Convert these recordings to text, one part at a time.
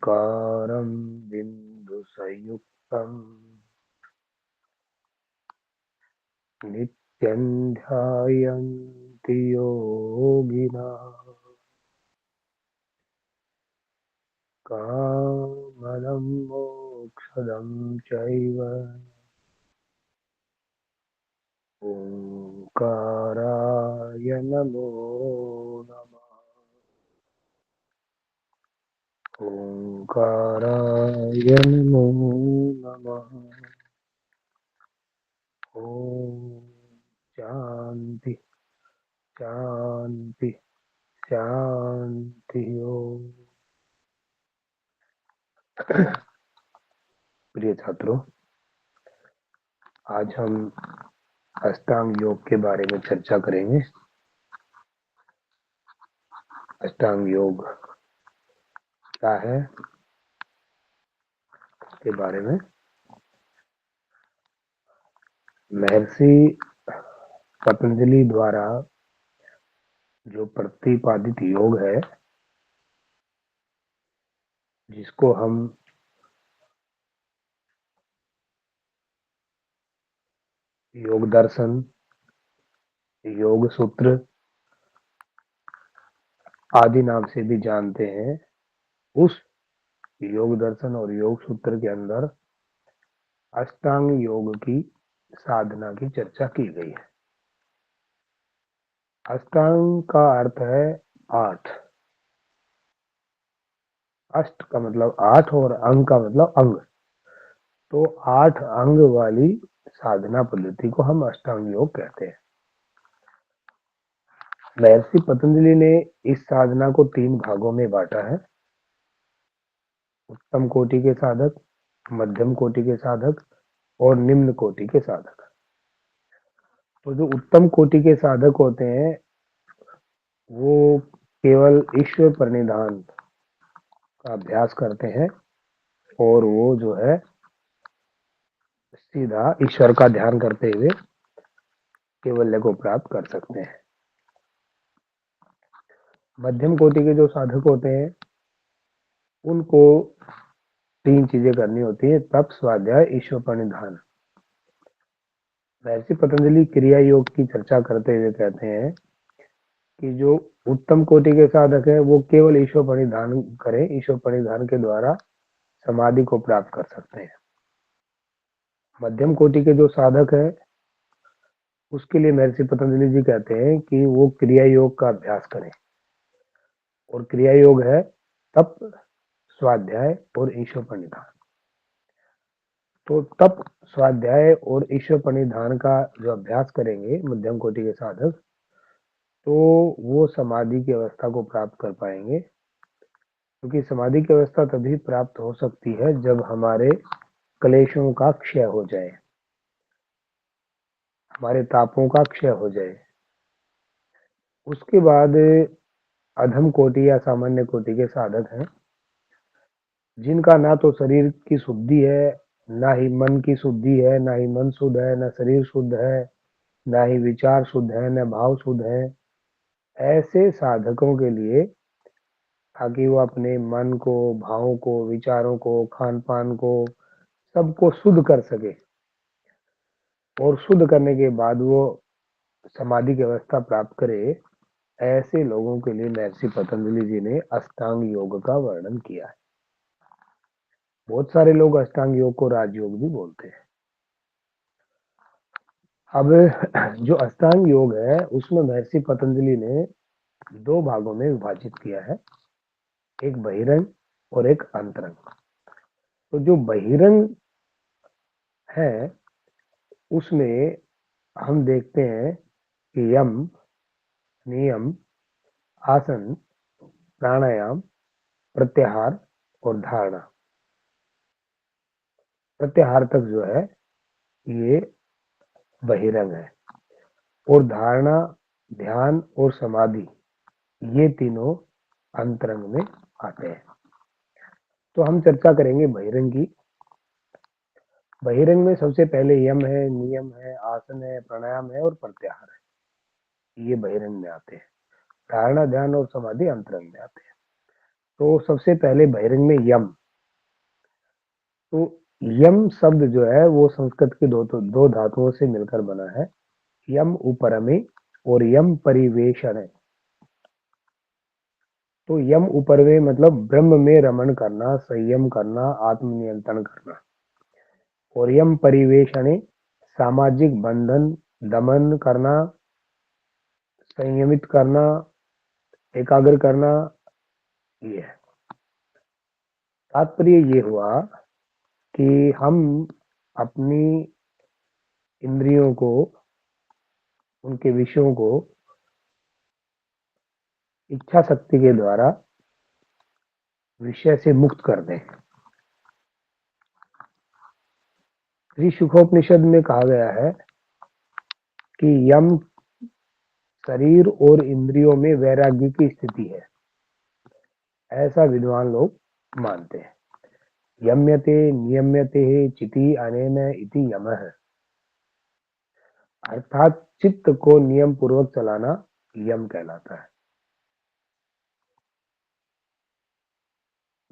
ओंकारं बिन्दुसंयुक्तं नित्यं ध्यायन्ति योगिनः कामदं मोक्षदं चैव ओंकाराय नमो नमः। ओंकाराय नमो नमः। ओम शांति शांति शांति। ओम। प्रिय छात्रों, आज हम अष्टांग योग के बारे में चर्चा करेंगे। अष्टांग योग क्या है के बारे में महर्षि पतंजलि द्वारा जो प्रतिपादित योग है, जिसको हम योग दर्शन, योग सूत्र आदि नाम से भी जानते हैं, उस योग दर्शन और योग सूत्र के अंदर अष्टांग योग की साधना की चर्चा की गई है। अष्टांग का अर्थ है 8। अष्ट का मतलब 8 और अंग का मतलब अंग। तो 8 अंग वाली साधना पद्धति को हम अष्टांग योग कहते हैं। महर्षि पतंजलि ने इस साधना को 3 भागों में बांटा है: उत्तम कोटि के साधक, मध्यम कोटि के साधक और निम्न कोटि के साधक। तो जो उत्तम कोटि के साधक होते हैं, वो केवल ईश्वर प्रणिधान का अभ्यास करते हैं और वो जो है सीधा ईश्वर का ध्यान करते हुए कैवल्य को प्राप्त कर सकते हैं। मध्यम कोटि के जो साधक होते हैं, उनको 3 चीजें करनी होती है: तप, स्वाध्याय, ईश्वर प्रणिधान। महर्षि पतंजलि क्रिया योग की चर्चा करते हुए कहते हैं कि जो उत्तम कोटि के साधक है, वो केवल ईश्वर प्रणिधान करें, ईश्वर प्रणिधान के द्वारा समाधि को प्राप्त कर सकते हैं। मध्यम कोटि के जो साधक है, उसके लिए महर्षि पतंजलि जी कहते हैं कि वो क्रिया योग का अभ्यास करें। और क्रिया योग है तप, स्वाध्याय और ईश्वर प्रणिधान। तो तप, स्वाध्याय और ईश्वर प्रणिधान का जो अभ्यास करेंगे मध्यम कोटि के साधक, तो वो समाधि की अवस्था को प्राप्त कर पाएंगे। क्योंकि समाधि की अवस्था तभी प्राप्त हो सकती है जब हमारे क्लेशों का क्षय हो जाए, हमारे तापों का क्षय हो जाए। उसके बाद अधम कोटि या सामान्य कोटि के साधक हैं, जिनका ना तो शरीर की शुद्धि है, ना ही मन की शुद्धि है, ना ही मन शुद्ध है, ना शरीर शुद्ध है, ना ही विचार शुद्ध है, ना भाव शुद्ध है। ऐसे साधकों के लिए, ताकि वो अपने मन को, भावों को, विचारों को, खान पान को, सबको शुद्ध कर सके और शुद्ध करने के बाद वो समाधि की अवस्था प्राप्त करे, ऐसे लोगों के लिए महर्षि पतंजलि जी ने अष्टांग योग का वर्णन किया है। बहुत सारे लोग अष्टांग योग को राजयोग भी बोलते हैं। अब जो अष्टांग योग है, उसमें महर्षि पतंजलि ने 2 भागों में विभाजित किया है, एक बहिरंग और एक अंतरंग। तो जो बहिरंग है, उसमें हम देखते हैं कि यम, नियम, आसन, प्राणायाम, प्रत्याहार और धारणा। प्रत्याहार तक जो है ये बहिरंग है, और धारणा, ध्यान और समाधि, ये तीनों अंतरंग में आते हैं। तो हम चर्चा करेंगे बहिरंग की। बहिरंग में सबसे पहले यम है, नियम है, आसन है, प्राणायाम है और प्रत्याहार है। ये बहिरंग में आते हैं। धारणा, ध्यान और समाधि अंतरंग में आते हैं। तो सबसे पहले बहिरंग में यम। तो यम शब्द जो है वो संस्कृत की दो धातुओं से मिलकर बना है। यम उपरमे और यम परिवेशन है। तो यम उपरमे मतलब ब्रह्म में रमण करना, संयम करना, आत्मनियंत्रण करना। और यम परिवेशने सामाजिक बंधन दमन करना, संयमित करना, एकाग्र करना, ये है। तात्पर्य ये हुआ कि हम अपनी इंद्रियों को, उनके विषयों को इच्छा शक्ति के द्वारा विषय से मुक्त कर दें। श्री सुखोपनिषद में कहा गया है कि यम शरीर और इंद्रियों में वैराग्य की स्थिति है, ऐसा विद्वान लोग मानते हैं। यम्यते नियम्यते चिति अनेन इति यमः। अर्थात चित्त को नियम पूर्वक चलाना यम कहलाता है।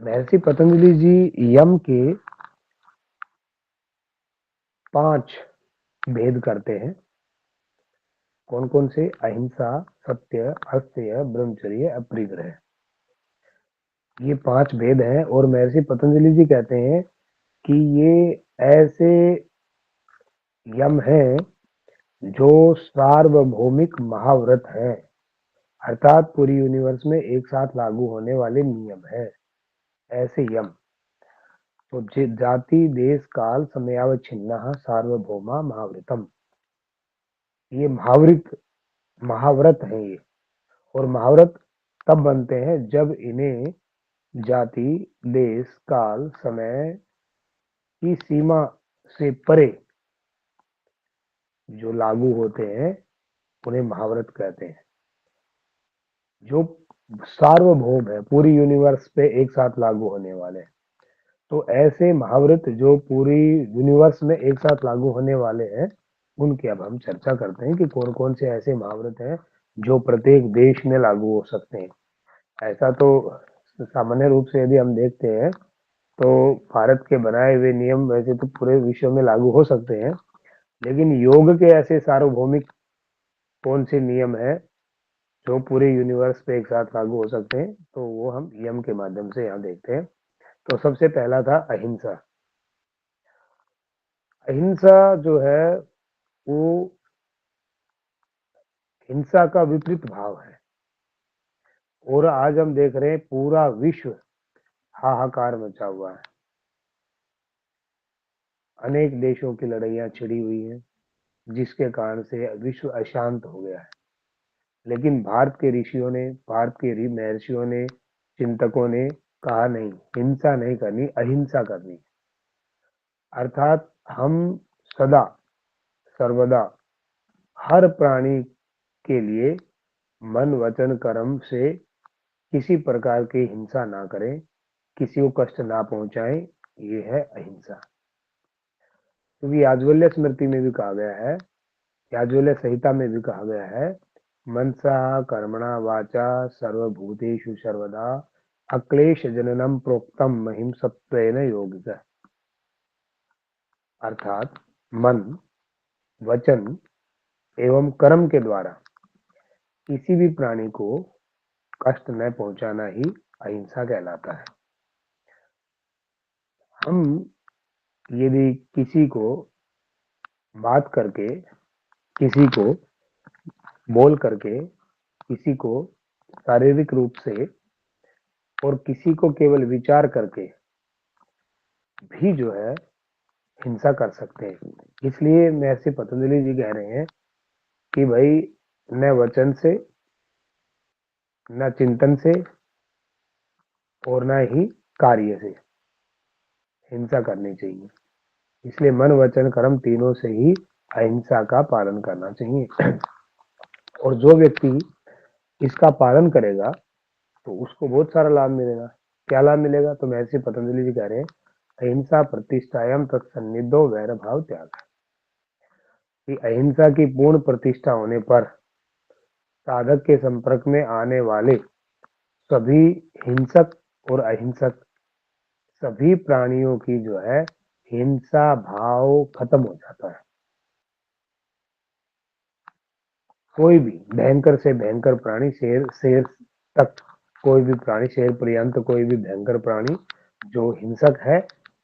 महर्षि पतंजलि जी यम के 5 भेद करते हैं। कौन कौन से? अहिंसा, सत्य, अस्तेय, ब्रह्मचर्य, अपरिग्रह। ये 5 भेद हैं और महर्षि पतंजलि जी कहते हैं कि ये ऐसे यम हैं जो सार्वभौमिक महाव्रत हैं, अर्थात पूरी यूनिवर्स में एक साथ लागू होने वाले नियम है, ऐसे यम। तो जाति देश काल समयावच्छिन्नः सार्वभौमा महाव्रतम। ये महाव्रत है ये। और महाव्रत तब बनते हैं जब इन्हें जाति देश काल समय की सीमा से परे जो लागू होते हैं उन्हें महाव्रत कहते हैं। जो सार्वभौम है, पूरी यूनिवर्स पे एक साथ लागू होने वाले हैं। तो ऐसे महाव्रत जो पूरी यूनिवर्स में एक साथ लागू होने वाले हैं, उनकी अब हम चर्चा करते हैं कि कौन कौन से ऐसे महाव्रत हैं जो प्रत्येक देश में लागू हो सकते हैं। ऐसा तो सामान्य रूप से यदि हम देखते हैं तो भारत के बनाए हुए नियम वैसे तो पूरे विश्व में लागू हो सकते हैं, लेकिन योग के ऐसे सार्वभौमिक कौन से नियम है जो पूरे यूनिवर्स पे एक साथ लागू हो सकते हैं, तो वो हम यम के माध्यम से यहाँ देखते हैं। तो सबसे पहला था अहिंसा। अहिंसा जो है वो हिंसा का विपरीत भाव है। और आज हम देख रहे हैं पूरा विश्व हाहाकार मचा हुआ है। अनेक देशों की लड़ाइयाँ छिड़ी हुई हैं, जिसके कारण से विश्व अशांत हो गया है। लेकिन भारत के ऋषियों ने, भारत के महर्षियों ने, चिंतकों ने कहा नहीं, हिंसा नहीं करनी, अहिंसा करनी। अर्थात हम सदा सर्वदा हर प्राणी के लिए मन वचन कर्म से किसी प्रकार की हिंसा ना करें, किसी को कष्ट ना पहुंचाएं, ये है अहिंसा। क्योंकि याज्वल्य स्मृति में भी कहा गया है, याज्वल्य संहिता में भी कहा गया है, मनसा कर्मणा वाचा सर्वभूतेषु सर्वदा अक्लेश जननम प्रोक्तम महिम सत्वेन योगिक। अर्थात मन वचन एवं कर्म के द्वारा किसी भी प्राणी को कष्ट न पहुंचाना ही अहिंसा कहलाता है। हम यदि किसी को बात करके, किसी को बोल करके, किसी को शारीरिक रूप से और किसी को केवल विचार करके भी जो है हिंसा कर सकते हैं। इसलिए महर्षि पतंजलि जी कह रहे हैं कि भाई न वचन से, न चिंतन से और न ही कार्य से हिंसा करनी चाहिए। इसलिए मन वचन कर्म तीनों से ही अहिंसा का पालन करना चाहिए। और जो व्यक्ति इसका पालन करेगा तो उसको बहुत सारा लाभ मिलेगा। क्या लाभ मिलेगा? तो महर्षि पतंजलि जी कह रहे हैं, अहिंसा प्रतिष्ठायाम तत्सन्निधो वैर भाव त्याग। कि अहिंसा की पूर्ण प्रतिष्ठा होने पर साधक के संपर्क में आने वाले सभी हिंसक और अहिंसक, सभी प्राणियों की जो है हिंसा भाव खत्म हो जाता है। कोई भी भयंकर से भयंकर प्राणी, शेर शेर तक, कोई भी प्राणी, शेर पर्यंत कोई भी भयंकर प्राणी जो हिंसक है,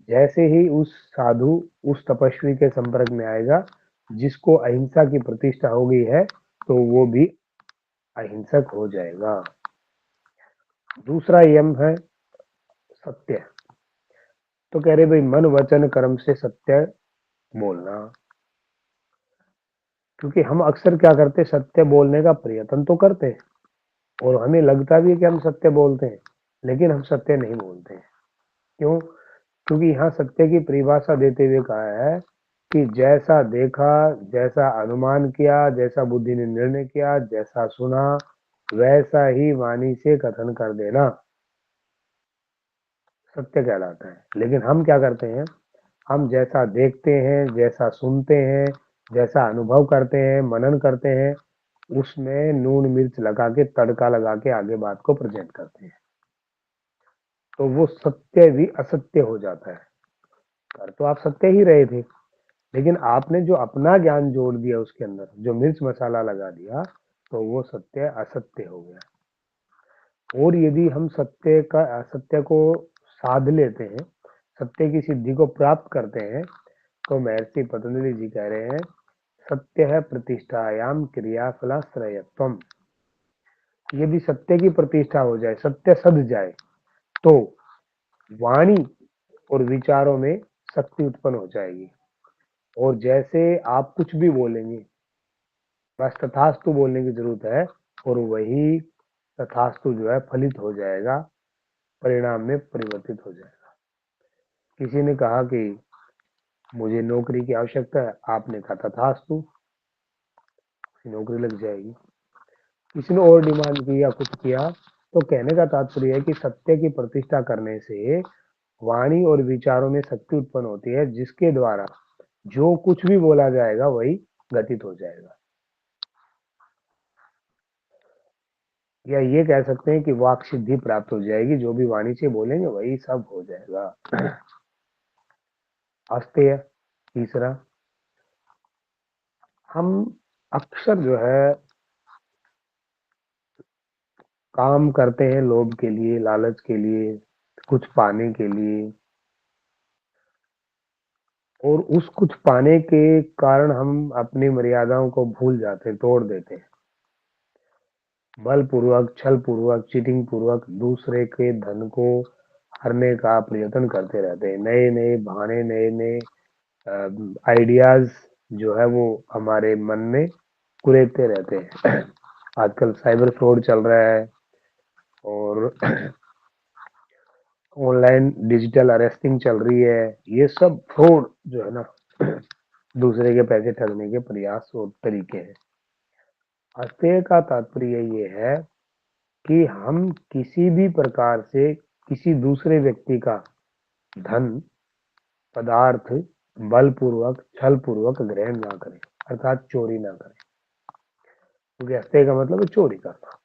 जैसे ही उस साधु, उस तपस्वी के संपर्क में आएगा जिसको अहिंसा की प्रतिष्ठा हो गई है, तो वो भी अहिंसक हो जाएगा। दूसरा यम है सत्य। तो कह रहे भाई मन वचन कर्म से सत्य बोलना। क्योंकि हम अक्सर क्या करते, सत्य बोलने का प्रयत्न तो करते हैं और हमें लगता भी है कि हम सत्य बोलते हैं, लेकिन हम सत्य नहीं बोलते हैं। क्यों? क्योंकि यहाँ सत्य की परिभाषा देते हुए कहा है कि जैसा देखा, जैसा अनुमान किया, जैसा बुद्धि ने निर्णय किया, जैसा सुना, वैसा ही वाणी से कथन कर देना सत्य कहलाता है। लेकिन हम क्या करते हैं, हम जैसा देखते हैं, जैसा सुनते हैं, जैसा अनुभव करते हैं, मनन करते हैं, उसमें नून मिर्च लगा के, तड़का लगा के आगे बात को प्रेजेंट करते हैं, तो वो सत्य भी असत्य हो जाता है। कर तो आप सत्य ही रहे थे, लेकिन आपने जो अपना ज्ञान जोड़ दिया उसके अंदर, जो मिर्च मसाला लगा दिया, तो वो सत्य असत्य हो गया। और यदि हम सत्य का असत्य को साध लेते हैं, सत्य की सिद्धि को प्राप्त करते हैं, तो महर्षि पतंजलि जी कह रहे हैं सत्य है प्रतिष्ठायाम क्रियाफलाश्रयत्वम। यदि सत्य की प्रतिष्ठा हो जाए, सत्य सध जाए, तो वाणी और विचारों में शक्ति उत्पन्न हो जाएगी। और जैसे आप कुछ भी बोलेंगे, बस तथास्तु बोलने की जरूरत है, और वही तथास्तु जो है फलित हो जाएगा, परिणाम में परिवर्तित हो जाएगा। किसी ने कहा कि मुझे नौकरी की आवश्यकता है, आपने कहा तथास्तु, नौकरी लग जाएगी। किसी ने और डिमांड की या कुछ किया, तो कहने का तात्पर्य है कि सत्य की प्रतिष्ठा करने से वाणी और विचारों में शक्ति उत्पन्न होती है, जिसके द्वारा जो कुछ भी बोला जाएगा वही घटित हो जाएगा। या ये कह सकते हैं कि वाक सिद्धि प्राप्त हो जाएगी, जो भी वाणी से बोलेंगे वही सब हो जाएगा। अस्तेय तीसरा, हम अक्सर जो है काम करते हैं लोभ के लिए, लालच के लिए, कुछ पाने के लिए, और उस कुछ पाने के कारण हम अपनी मर्यादाओं को भूल जाते हैं, तोड़ देते हैं। बलपूर्वक, छल पूर्वक, चीटिंग पूर्वक दूसरे के धन को हरने का प्रयत्न करते रहते हैं। नए नए बहाने, नए नए आइडियाज जो है वो हमारे मन में कुरेदते रहते हैं। आजकल साइबर फ्रॉड चल रहा है, और ऑनलाइन डिजिटल अरेस्टिंग चल रही है। ये सब फ्रॉड जो है ना, दूसरे के पैसे ठगने के प्रयास और तरीके हैं। अस्तेय का तात्पर्य ये है कि हम किसी भी प्रकार से किसी दूसरे व्यक्ति का धन, पदार्थ बलपूर्वक, छल पूर्वक ग्रहण ना करें, अर्थात चोरी ना करें। क्योंकि अस्तेय का मतलब है चोरी करना।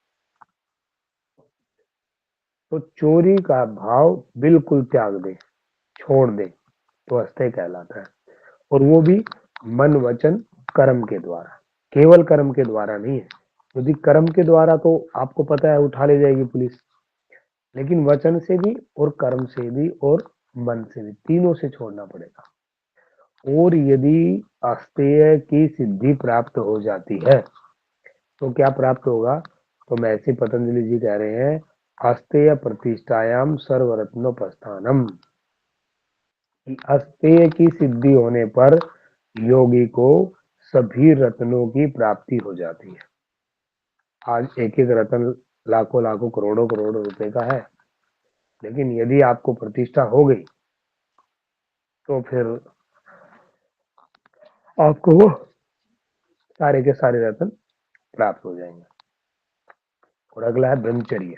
तो चोरी का भाव बिल्कुल त्याग दे, छोड़ दे, तो अस्तेय कहलाता है। और वो भी मन वचन कर्म के द्वारा, केवल कर्म के द्वारा नहीं है। यदि कर्म के द्वारा तो आपको पता है उठा ले जाएगी पुलिस, लेकिन वचन से भी और कर्म से भी और मन से भी, तीनों से छोड़ना पड़ेगा। और यदि अस्तेय की सिद्धि प्राप्त हो जाती है, तो क्या प्राप्त होगा? तो महर्षि पतंजलि जी कह रहे हैं अस्तेय प्रतिष्ठायाम सर्वरत्नोपस्थानम, कि अस्तेय की सिद्धि होने पर योगी को सभी रत्नों की प्राप्ति हो जाती है। आज एक एक रत्न लाखों लाखों करोड़ों करोड़ों रुपए का है, लेकिन यदि आपको प्रतिष्ठा हो गई, तो फिर आपको वो सारे के सारे रत्न प्राप्त हो जाएंगे। और अगला है ब्रह्मचर्य।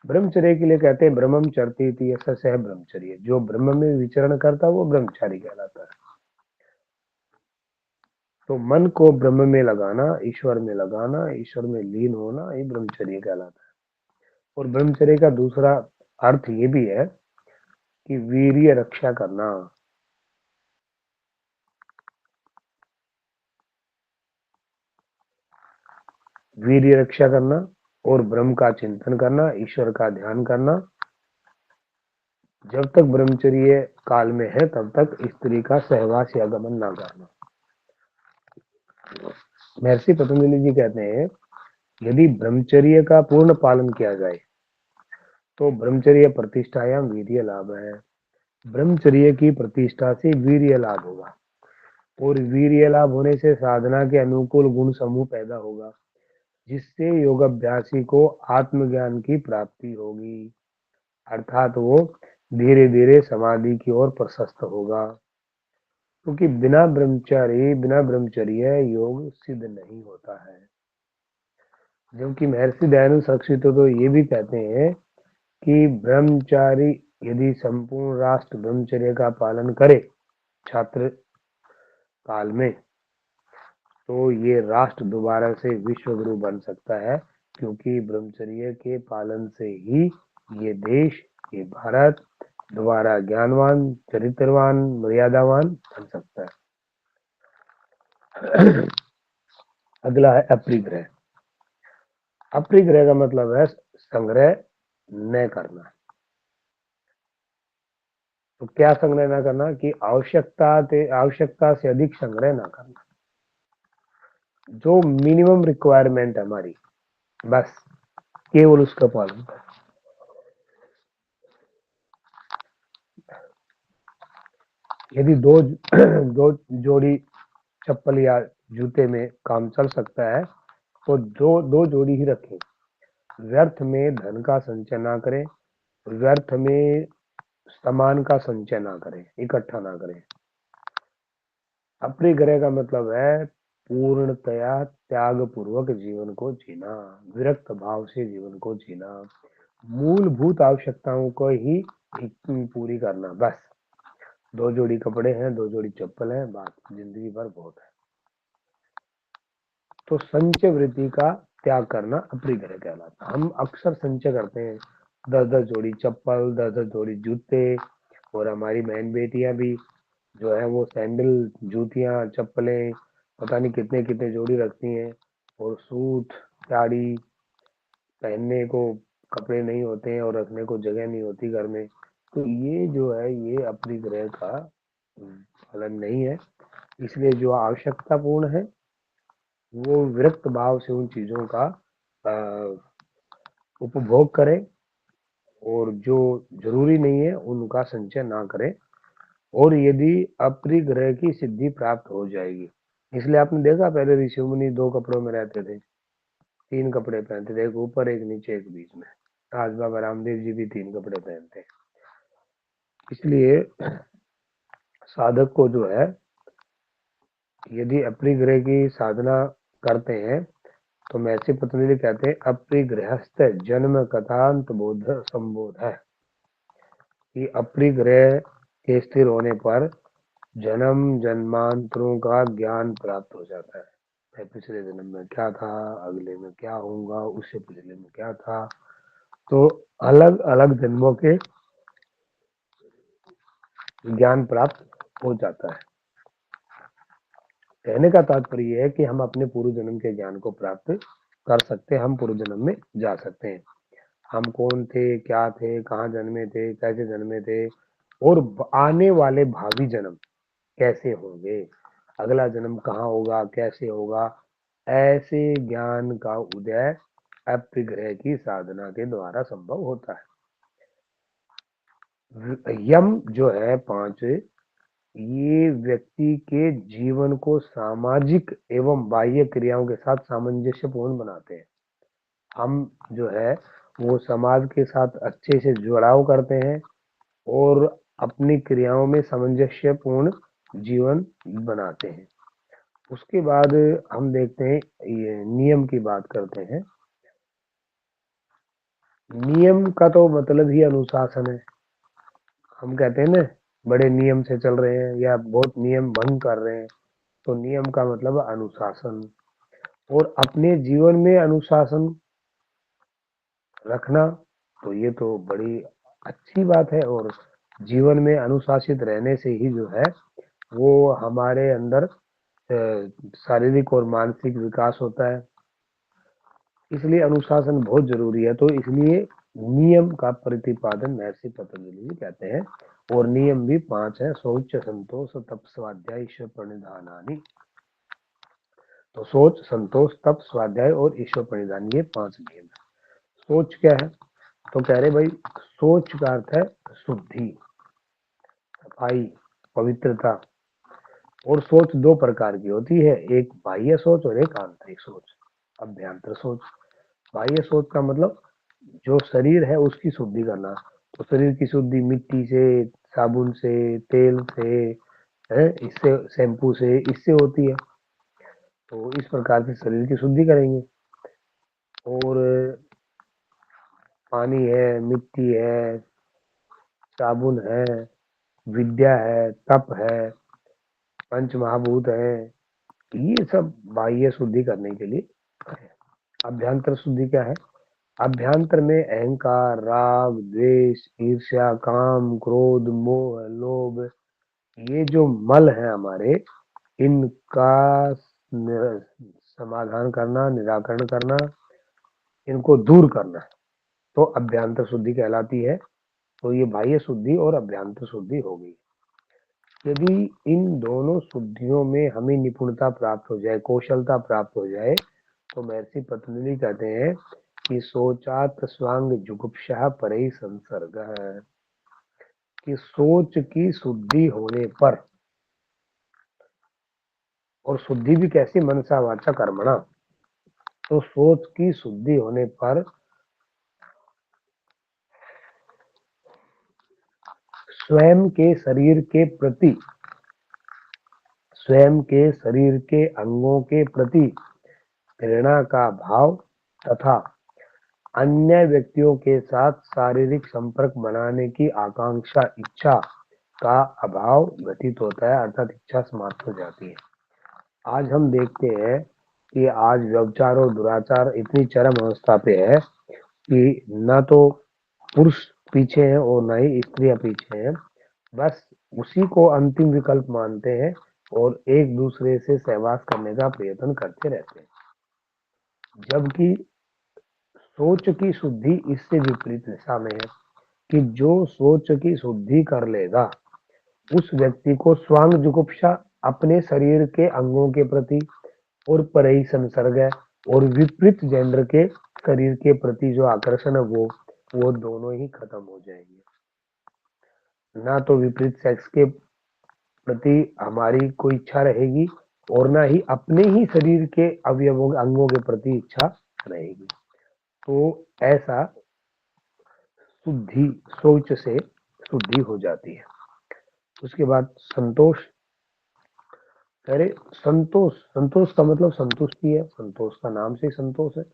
ब्रह्मचर्य के लिए कहते हैं ब्रह्मम चरती थी, ऐसा है ब्रह्मचर्य। जो ब्रह्म में विचरण करता है वो ब्रह्मचारी कहलाता है। तो मन को ब्रह्म में लगाना, ईश्वर में लगाना, ईश्वर में लीन होना, ये ब्रह्मचर्य कहलाता है। और ब्रह्मचर्य का दूसरा अर्थ ये भी है कि वीर्य रक्षा करना। वीर्य रक्षा करना और ब्रह्म का चिंतन करना, ईश्वर का ध्यान करना। जब तक ब्रह्मचर्य काल में है तब तक स्त्री का सहवास या गमन ना करना। महर्षि पतंजलि जी कहते हैं, यदि ब्रह्मचर्य का पूर्ण पालन किया जाए तो ब्रह्मचर्य प्रतिष्ठायाम वीर्य लाभ है। ब्रह्मचर्य की प्रतिष्ठा से वीर्य लाभ होगा और वीर्य लाभ होने से साधना के अनुकूल गुण समूह पैदा होगा, जिससे योगाभ्यासी को आत्मज्ञान की प्राप्ति होगी, अर्थात वो धीरे धीरे समाधि की ओर प्रशस्त होगा। क्योंकि बिना ब्रह्मचर्य योग सिद्ध नहीं होता है। जबकि महर्षि दयानंद सरस्वती तो ये भी कहते हैं कि ब्रह्मचारी यदि संपूर्ण राष्ट्र ब्रह्मचर्य का पालन करे छात्र काल में, तो ये राष्ट्र दोबारा से विश्व गुरु बन सकता है। क्योंकि ब्रह्मचर्य के पालन से ही ये देश, ये भारत दोबारा ज्ञानवान, चरित्रवान, मर्यादावान बन सकता है। अगला है अपरिग्रह। अपरिग्रह का मतलब है संग्रह न करना। तो क्या संग्रह न करना कि आवश्यकता से अधिक संग्रह ना करना। जो मिनिमम रिक्वायरमेंट है हमारी, बस केवल उसका पालन करना। यदि दो दो जोड़ी चप्पल या जूते में काम चल सकता है तो दो दो जोड़ी ही रखें। व्यर्थ में धन का संचय ना करें, व्यर्थ में सामान का संचय ना करें, इकट्ठा ना करें। अपरिग्रह का मतलब है पूर्णतया त्याग पूर्वक जीवन को जीना, विरक्त भाव से जीवन को जीना, मूलभूत आवश्यकताओं को ही पूरी करना। बस दो जोड़ी कपड़े हैं, दो जोड़ी चप्पल है, बात जिंदगी भर बहुत है। तो संचय वृत्ति का त्याग करना अपरिग्रह कहलाता है। हम अक्सर संचय करते हैं, 10-10 जोड़ी चप्पल, 10-10 जोड़ी जूते, और हमारी बहन बेटियां भी जो है वो सैंडल, जूतियां, चप्पलें पता नहीं कितने कितने जोड़ी रखती हैं, और सूट साड़ी पहनने को कपड़े नहीं होते हैं और रखने को जगह नहीं होती घर में। तो ये जो है ये अपरिग्रह का फलन नहीं है। इसलिए जो आवश्यकतापूर्ण है वो विरक्त भाव से उन चीजों का उपभोग करें, और जो जरूरी नहीं है उनका संचय ना करें। और यदि अपरिग्रह की सिद्धि प्राप्त हो जाएगी, इसलिए आपने देखा पहले ऋषि मुनि दो कपड़ों में रहते थे, तीन कपड़े पहनते थे, एक ऊपर एक नीचे एक बीच में। आज बाबा रामदेव जी भी तीन कपड़े पहनते हैं। इसलिए साधक को जो है यदि अपरिग्रह की साधना करते हैं तो महर्षि पतंजलि कहते हैं अपरिग्रहस्थ जन्म कथांत बोध संबोध है कि अपरिग्रह के स्थिर होने पर जन्म जन्मांतरों का ज्ञान प्राप्त हो जाता है। मैं पिछले जन्म में क्या था, अगले में क्या होऊंगा, उससे पिछले में क्या था। तो अलग अलग जन्मों के ज्ञान प्राप्त हो जाता है। कहने का तात्पर्य है कि हम अपने पूर्व जन्म के ज्ञान को प्राप्त कर सकते हैं, हम पूर्व जन्म में जा सकते हैं। हम कौन थे, क्या थे, कहाँ जन्मे थे, कैसे जन्मे थे, और आने वाले भावी जन्म कैसे होंगे, अगला जन्म कहाँ होगा, कैसे होगा, ऐसे ज्ञान का उदय अपरिग्रह की साधना के द्वारा संभव होता है। यम जो है पांच, ये व्यक्ति के जीवन को सामाजिक एवं बाह्य क्रियाओं के साथ सामंजस्यपूर्ण बनाते हैं। हम जो है वो समाज के साथ अच्छे से जुड़ाव करते हैं और अपनी क्रियाओं में सामंजस्यपूर्ण जीवन बनाते हैं। उसके बाद हम देखते हैं, ये नियम की बात करते हैं। नियम का तो मतलब ही अनुशासन है। हम कहते हैं ना बड़े नियम से चल रहे हैं या बहुत नियम भंग कर रहे हैं, तो नियम का मतलब अनुशासन। और अपने जीवन में अनुशासन रखना तो ये तो बड़ी अच्छी बात है, और जीवन में अनुशासित रहने से ही जो है वो हमारे अंदर शारीरिक और मानसिक विकास होता है। इसलिए अनुशासन बहुत जरूरी है। तो इसलिए नियम का प्रतिपादन महर्षि पतंजलि जी कहते हैं, और नियम भी 5 है। शौच, संतोष, तप, स्वाध्याय, ईश्वर प्रणिधानानि। तो सोच, संतोष, तप, स्वाध्याय और ईश्वर प्रणिधान, ये 5 नियम है। सोच क्या है? तो कह रहे भाई, सोच का अर्थ है शुद्धि, सफाई, पवित्रता। और सोच दो प्रकार की होती है, एक बाह्य सोच और एक आंतरिक सोच, अभ्यंतर सोच। बाह्य सोच का मतलब जो शरीर है उसकी शुद्धि करना। तो शरीर की शुद्धि मिट्टी से, साबुन से, तेल से, है इससे, शैम्पू से, इससे होती है। तो इस प्रकार से शरीर की शुद्धि करेंगे। और पानी है, मिट्टी है, साबुन है, विद्या है, तप है, पंच महाभूत है, ये सब बाह्य शुद्धि करने के लिए है। अभ्यंतर शुद्धि क्या है? अभ्यंतर में अहंकार, राग, द्वेष, ईर्ष्या, काम, क्रोध, मोह, लोभ, ये जो मल है हमारे, इनका समाधान करना, निराकरण करना, इनको दूर करना, तो अभ्यंतर शुद्धि कहलाती है। तो ये बाह्य शुद्धि और अभ्यंतर शुद्धि हो गई। यदि इन दोनों शुद्धियों में हमें निपुणता प्राप्त हो जाए, कौशलता प्राप्त हो जाए, तो महर्षि पतंजलि कहते हैं कि सोचात स्वांग जुगुप्सा परई संसर्ग है, कि सोच की शुद्धि होने पर, और शुद्धि भी कैसी, मनसा वाचा कर्मणा। तो सोच की शुद्धि होने पर स्वयं के शरीर के प्रति, स्वयं के शरीर के अंगों के प्रति घृणा का भाव, तथा अन्य व्यक्तियों के साथ शारीरिक संपर्क बनाने की आकांक्षा, इच्छा का अभाव घटित होता है, अर्थात इच्छा समाप्त हो जाती है। आज हम देखते हैं कि आज व्यभिचार और दुराचार इतनी चरम अवस्था पे है कि न तो पुरुष पीछे हैं और न ही स्त्रियां पीछे हैं। बस उसी को अंतिम विकल्प मानते हैं और एक दूसरे से सहवास करने का प्रयत्न करते रहते हैं। जबकि सोच की शुद्धि इससे विपरीत दिशा में है, कि जो सोच की शुद्धि कर लेगा, उस व्यक्ति को स्वांग जुगुप्सा, अपने शरीर के अंगों के प्रति, और परई संसर्ग है, और विपरीत जेंडर के शरीर के प्रति जो आकर्षण है वो दोनों ही खत्म हो जाएंगे। ना तो विपरीत सेक्स के प्रति हमारी कोई इच्छा रहेगी, और ना ही अपने ही शरीर के अवयवों, अंगों के प्रति इच्छा रहेगी। तो ऐसा शुद्धि, सोच से शुद्धि हो जाती है। उसके बाद संतोष। अरे संतोष, संतोष का मतलब संतुष्टि है। संतोष का नाम से ही संतोष है।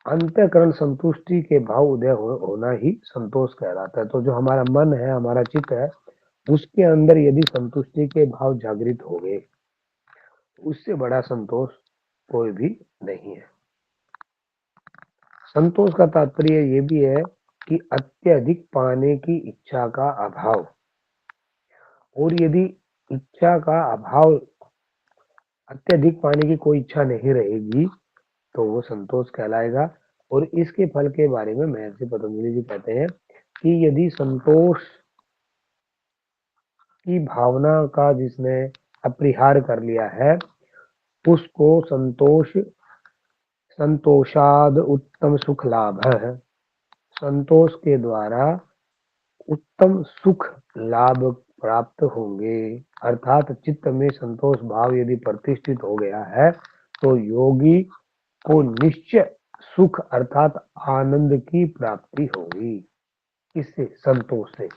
अंतःकरण संतुष्टि के भाव उदय होना ही संतोष कहलाता है। तो जो हमारा मन है, हमारा चित्त है, उसके अंदर यदि संतुष्टि के भाव जागृत हो गए, उससे बड़ा संतोष कोई भी नहीं है। संतोष का तात्पर्य ये भी है कि अत्यधिक पाने की इच्छा का अभाव, और यदि इच्छा का अभाव, अत्यधिक पाने की कोई इच्छा नहीं रहेगी, तो वो संतोष कहलाएगा। और इसके फल के बारे में महर्षि पतंजलि जी कहते हैं कि यदि संतोष की भावना का जिसने अपरिहार कर लिया है, उसको संतोष, संतोषाद उत्तम सुख लाभ है, संतोष के द्वारा उत्तम सुख लाभ प्राप्त होंगे। अर्थात चित्त में संतोष भाव यदि प्रतिष्ठित हो गया है, तो योगी को निश्चय सुख अर्थात आनंद की प्राप्ति होगी। इससे, संतोष से।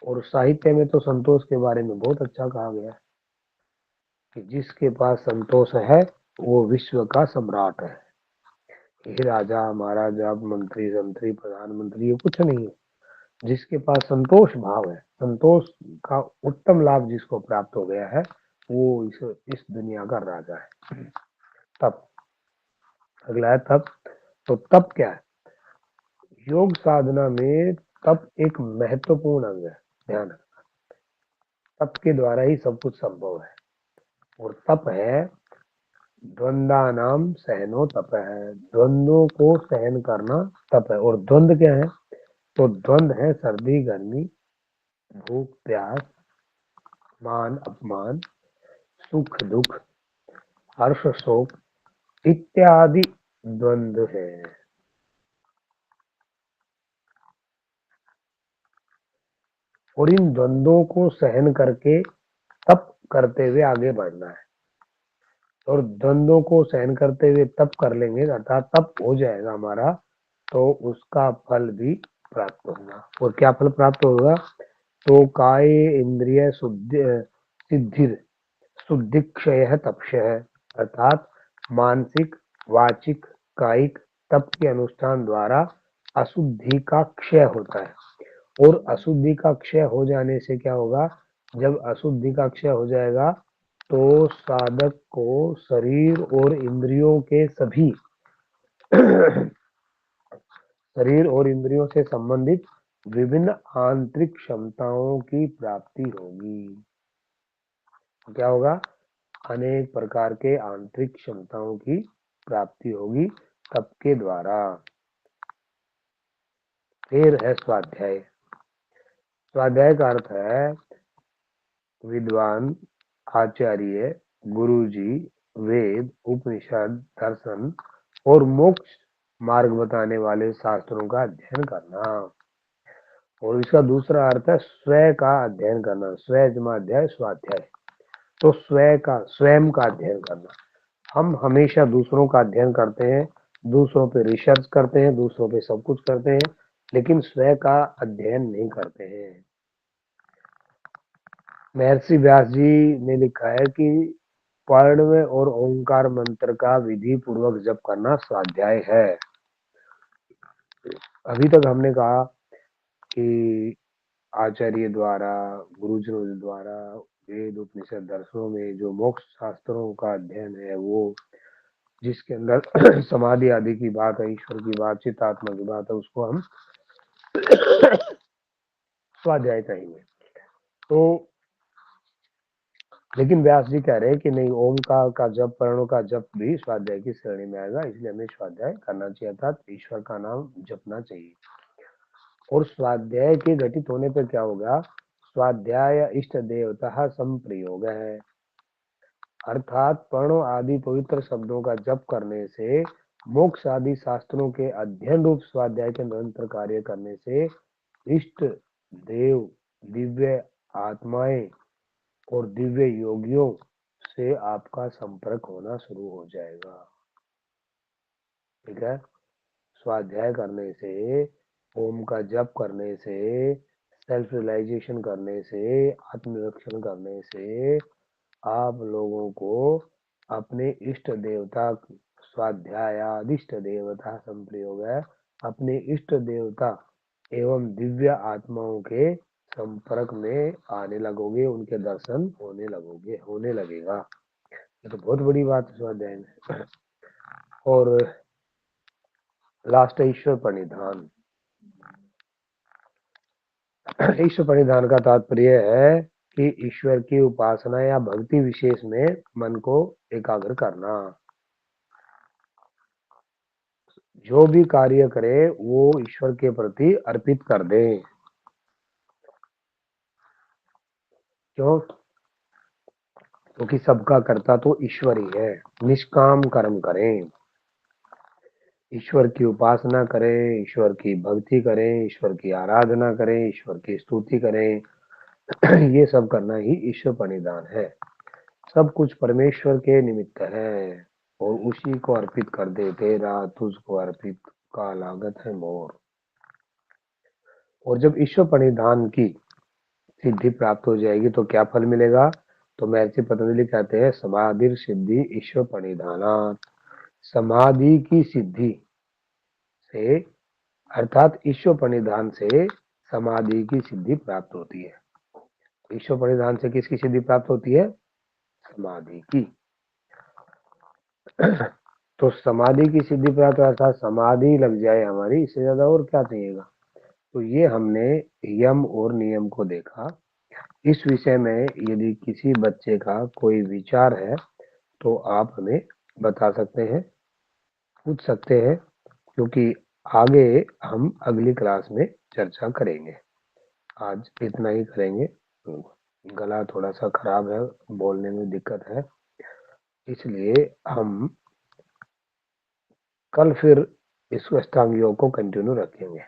और साहित्य में तो संतोष के बारे में बहुत अच्छा कहा गया है कि जिसके पास संतोष है वो विश्व का सम्राट है। ये राजा, महाराजा, मंत्री, संतरी, प्रधानमंत्री, ये कुछ नहीं है। जिसके पास संतोष भाव है, संतोष का उत्तम लाभ जिसको प्राप्त हो गया है, वो इस दुनिया का राजा है। तप। अगला है तप। तो तप क्या है? योग साधना में तप एक महत्वपूर्ण अंग है। ध्यान, तप के द्वारा ही सब कुछ संभव है। और तप है द्वंद्वानाम सहनो तप है, द्वंद्वों को सहन करना तप है। और द्वंद्व क्या है? तो द्वंद्व है सर्दी गर्मी, भूख प्यास, मान अपमान, सुख दुख, हर्ष शोक इत्यादि द्वंद्व है। और इन द्वंद्वों को सहन करके तप करते हुए आगे बढ़ना है। और द्वंद्वों को सहन करते हुए तप कर लेंगे, अर्थात तप हो जाएगा हमारा, तो उसका फल भी प्राप्त होगा। और क्या फल प्राप्त होगा? तो काय इंद्रिय सिद्धिर शुद्धिक्षय तपक्षय, अर्थात मानसिक वाचिक कायिक तप के अनुष्ठान द्वारा अशुद्धि का क्षय होता है। और अशुद्धि का क्षय हो जाने से क्या होगा? जब अशुद्धि का क्षय हो जाएगा तो साधक को शरीर और इंद्रियों के सभी शरीर और इंद्रियों से संबंधित विभिन्न आंतरिक क्षमताओं की प्राप्ति होगी। क्या होगा? अनेक प्रकार के आंतरिक क्षमताओं की प्राप्ति होगी तप के द्वारा। फिर है स्वाध्याय। स्वाध्याय का अर्थ है विद्वान, आचार्य, गुरुजी, वेद, उपनिषद, दर्शन और मोक्ष मार्ग बताने वाले शास्त्रों का अध्ययन करना। और इसका दूसरा अर्थ है स्वयं का अध्ययन करना। स्वयं जमा अध्याय स्वाध्याय, तो स्वयं का अध्ययन करना। हम हमेशा दूसरों का अध्ययन करते हैं, दूसरों पे रिसर्च करते हैं, दूसरों पे सब कुछ करते हैं, लेकिन स्वयं का अध्ययन नहीं करते हैं। महर्षि व्यास जी ने लिखा है कि प्रणव और ओंकार मंत्र का विधि पूर्वक जप करना स्वाध्याय है। अभी तक हमने कहा कि आचार्य द्वारा, गुरुजनों द्वारा वेद उपनिषद दर्शनों में जो मोक्ष शास्त्रों का अध्ययन है, वो जिसके अंदर समाधि आदि की बात है, ईश्वर की बात, चित्तात्मा की बात है, उसको हम स्वाध्याय कहेंगे। तो लेकिन व्यास जी कह रहे हैं कि नहीं, ओमकार का जप, प्रणव का जप भी स्वाध्याय की श्रेणी में आएगा, इसलिए हमें स्वाध्याय करना चाहिए, अर्थात ईश्वर का नाम जपना चाहिए। और स्वाध्याय के घटित होने पर क्या होगा? स्वाध्याय इष्ट देवता संप्रयोग है, अर्थात प्रणव आदि पवित्र शब्दों का जप करने से, मोक्ष आदि शास्त्रों के अध्ययन रूप स्वाध्याय के निरंतर कार्य करने से इष्ट देव, दिव्य आत्माएं और दिव्य योगियों से आपका संपर्क होना शुरू हो जाएगा। ठीक है? स्वाध्याय करने से, ओम का जप करने से, सेल्फ रियलाइजेशन करने से, आत्मनिरीक्षण करने से आप लोगों को अपने इष्ट देवता, स्वाध्यायादिष्ट देवता संप्रयोग है, अपने इष्ट देवता एवं दिव्य आत्माओं के संपर्क में आने लगोगे, उनके दर्शन होने लगेगा। ये तो बहुत बड़ी बात है स्वाध्याय में। और लास्ट है ईश्वर प्रणिधान। ईश्वर प्रणिधान का तात्पर्य है कि ईश्वर की उपासना या भक्ति विशेष में मन को एकाग्र करना। जो भी कार्य करे वो ईश्वर के प्रति अर्पित कर दे। क्यों? क्योंकि सबका कर्ता तो ईश्वर ही है। निष्काम कर्म करें, ईश्वर की उपासना करें, ईश्वर की भक्ति करें, ईश्वर की आराधना करें, ईश्वर की स्तुति करें। ये सब करना ही ईश्वर प्रणिधान है। सब कुछ परमेश्वर के निमित्त है और उसी को अर्पित कर दे। तेरा तुझको अर्पित का लागत है मोर। और जब ईश्वर प्रणिधान की सिद्धि प्राप्त हो जाएगी तो क्या फल मिलेगा? तो महर्षि पतंजलि कहते हैं समाधि सिद्धि ईश्वर प्रणिधान। समाधि की सिद्धि से, अर्थात ईश्वर प्रणिधान से समाधि की सिद्धि प्राप्त होती है। ईश्वर प्रणिधान से किसकी सिद्धि प्राप्त होती है? समाधि की। तो समाधि की सिद्धि प्राप्त अर्थात समाधि लग जाए हमारी, इससे ज्यादा और क्या चाहिएगा। तो ये हमने यम और नियम को देखा। इस विषय में यदि किसी बच्चे का कोई विचार है तो आप हमें बता सकते हैं, पूछ सकते हैं, क्योंकि आगे हम अगली क्लास में चर्चा करेंगे। आज इतना ही करेंगे। गला थोड़ा सा खराब है, बोलने में दिक्कत है, इसलिए हम कल फिर इस अष्टांग योग को कंटिन्यू रखेंगे।